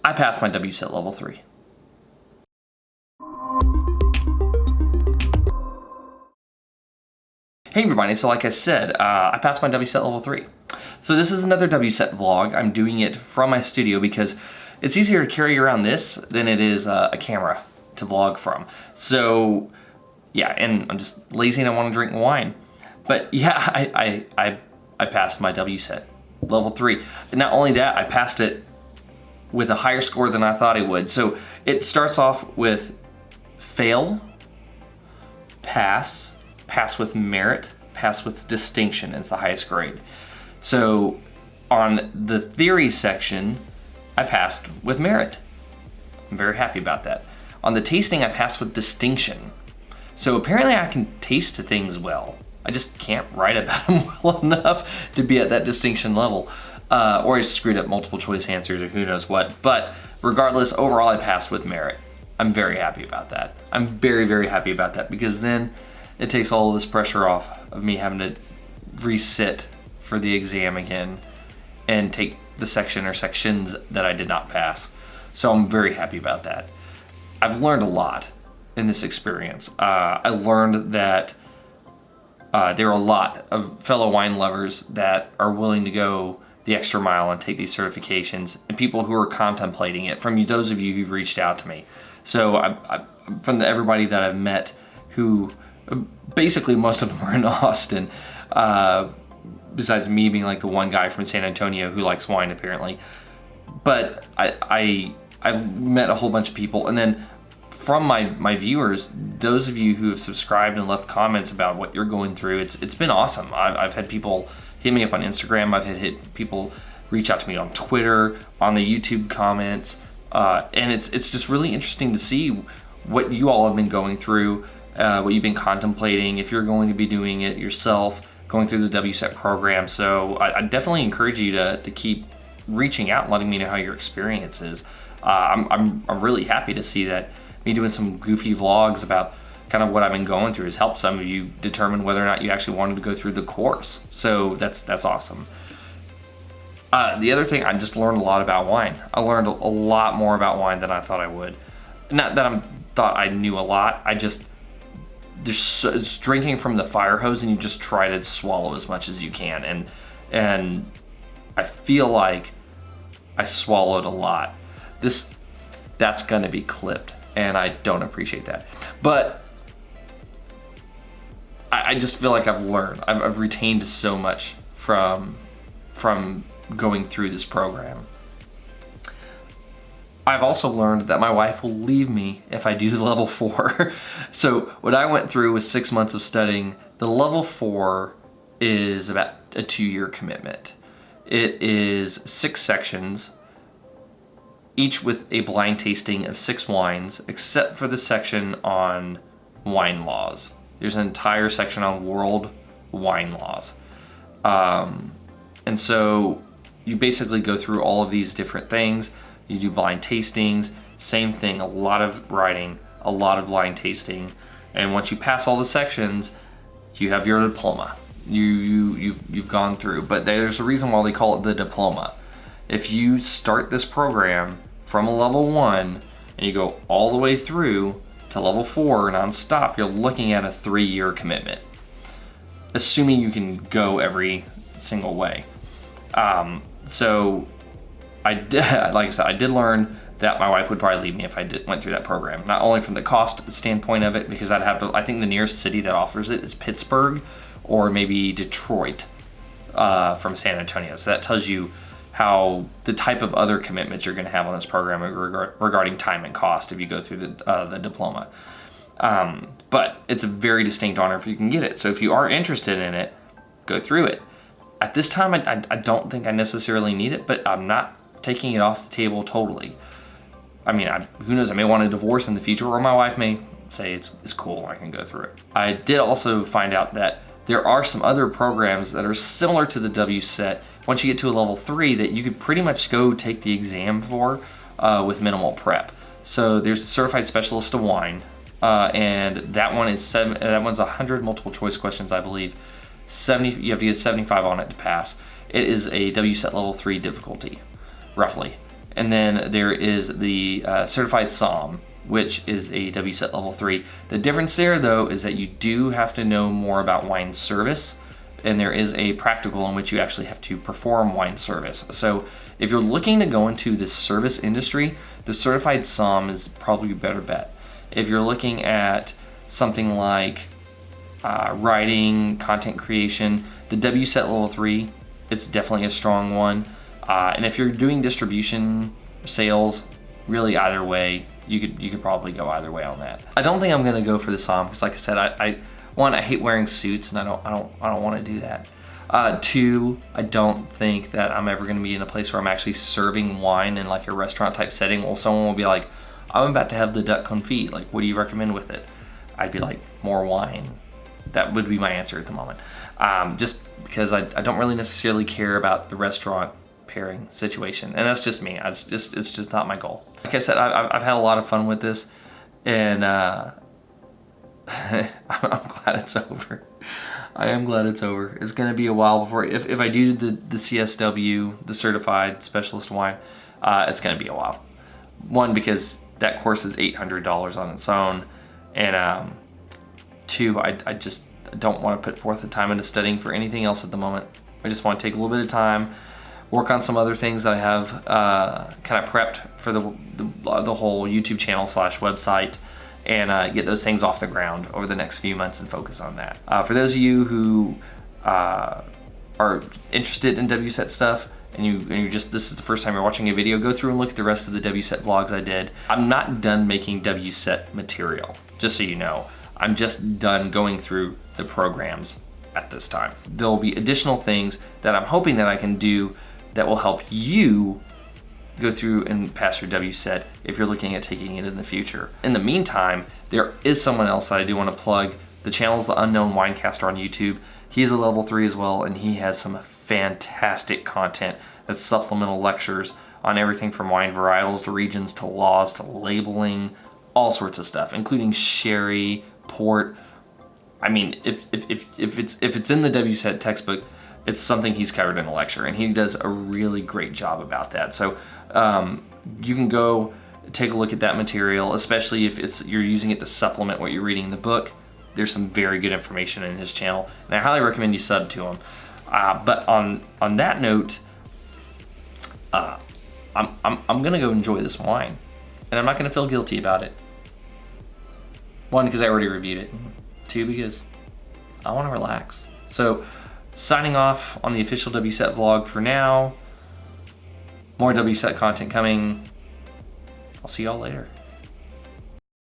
I passed my WSET level 3. Hey everybody, so like I said, I passed my WSET level 3. So this is another WSET vlog. I'm doing it from my studio because it's easier to carry around this than it is a camera to vlog from. So yeah, and I'm just lazy and I want to drink wine. But yeah, I passed my WSET level 3. And not only that, I passed it with a higher score than I thought it would. So it starts off with fail, pass, pass with merit, pass with distinction is the highest grade. So on the theory section, I passed with merit. I'm very happy about that. On the tasting, I passed with distinction. So apparently I can taste things well. I just can't write about them well enough to be at that distinction level. Or I screwed up multiple choice answers or who knows what. But regardless, overall I passed with merit. I'm very happy about that. I'm very, very happy about that because then it takes all of this pressure off of me having to resit for the exam again and take the section or sections that I did not pass. So I'm very happy about that. I've learned a lot in this experience. I learned that there are a lot of fellow wine lovers that are willing to go the extra mile and take these certifications, and people who are contemplating it, from those of you who've reached out to me. So from everybody that I've met, who basically most of them are in Austin, besides me being like the one guy from San Antonio who likes wine apparently. But I've met a whole bunch of people, and then from my viewers, those of you who have subscribed and left comments about what you're going through, it's been awesome. I've had people hit me up on Instagram. I've had people reach out to me on Twitter, on the YouTube comments, and it's just really interesting to see what you all have been going through, what you've been contemplating, if you're going to be doing it yourself, going through the WSET program. So I definitely encourage you to keep reaching out and letting me know how your experience is. I'm really happy to see that me doing some goofy vlogs about kind of what I've been going through has helped some of you determine whether or not you actually wanted to go through the course. So that's awesome. The other thing, I just learned a lot about wine. I learned a lot more about wine than I thought I would. Not that I thought I knew a lot. It's drinking from the fire hose, and you just try to swallow as much as you can. And I feel like I swallowed a lot. That's gonna be clipped, and I don't appreciate that. But I just feel like I've learned. I've retained so much from going through this program. I've also learned that my wife will leave me if I do the level 4. So what I went through was 6 months of studying. The level 4 is about a 2-year commitment. It is 6 sections, each with a blind tasting of 6 wines, except for the section on wine laws. There's an entire section on world wine laws. And so you basically go through all of these different things. You do blind tastings, same thing, a lot of writing, a lot of blind tasting. And once you pass all the sections, you have your diploma. You've gone through, but there's a reason why they call it the diploma. If you start this program from a level 1 and you go all the way through to level 4 non-stop, you're looking at a 3-year commitment, assuming you can go every single way. So I did, like I said, I did learn that my wife would probably leave me if I went through that program. Not only from the cost standpoint of it, because I'd have to, I think the nearest city that offers it is Pittsburgh or maybe Detroit from San Antonio. So that tells you how the type of other commitments you're going to have on this program regarding time and cost if you go through the diploma. But it's a very distinct honor if you can get it. So if you are interested in it, go through it. At this time, I don't think I necessarily need it, but I'm not taking it off the table totally. I mean, who knows, I may want a divorce in the future, or my wife may say it's cool, I can go through it. I did also find out that there are some other programs that are similar to the WSET once you get to a level 3 that you could pretty much go take the exam for with minimal prep. So there's a Certified Specialist of Wine, and that one is that one's 100 multiple choice questions, I believe. You have to get 75 on it to pass. It is a WSET level 3 difficulty, roughly. And then there is the Certified Somm, which is a WSET level 3. The difference there, though, is that you do have to know more about wine service, and there is a practical in which you actually have to perform wine service. So if you're looking to go into this service industry, the Certified Somm is probably a better bet. If you're looking at something like writing, content creation, the WSET level 3, it's definitely a strong one. And if you're doing distribution, sales, really either way, you could probably go either way on that. I don't think I'm gonna go for the Somm because, like I said, I hate wearing suits, and I don't want to do that. Two, I don't think that I'm ever gonna be in a place where I'm actually serving wine in like a restaurant type setting. Or someone will be like, I'm about to have the duck confit. Like, what do you recommend with it? I'd be like, more wine. That would be my answer at the moment. Just because I don't really necessarily care about the restaurant pairing situation, and that's just me. It's just not my goal. Like I said, I've had a lot of fun with this, and I'm glad it's over. I am glad it's over. It's gonna be a while before, if I do the CSW, the Certified Specialist Wine, it's gonna be a while. One, because that course is $800 on its own, and two, I just don't want to put forth the time into studying for anything else at the moment. I just want to take a little bit of time, work on some other things that I have kind of prepped for the whole YouTube channel / website, and get those things off the ground over the next few months and focus on that. For those of you who are interested in WSET stuff, and you just, this is the first time you're watching a video, go through and look at the rest of the WSET vlogs I did. I'm not done making WSET material, just so you know. I'm just done going through the programs at this time. There'll be additional things that I'm hoping that I can do that will help you go through and pass your WSET if you're looking at taking it in the future. In the meantime, there is someone else that I do want to plug. The channel's The Unknown Winecaster on YouTube. He's a level 3 as well, and he has some fantastic content that's supplemental lectures on everything from wine varietals to regions to laws to labeling, all sorts of stuff, including sherry, port. I mean, if it's in the WSET textbook, it's something he's covered in a lecture, and he does a really great job about that. So you can go take a look at that material, especially if you're using it to supplement what you're reading in the book. There's some very good information in his channel, and I highly recommend you sub to him. But on that note, I'm gonna go enjoy this wine, and I'm not gonna feel guilty about it. One, because I already reviewed it. Two, because I want to relax. So, signing off on the official WSET vlog for now. More WSET content coming. I'll see y'all later.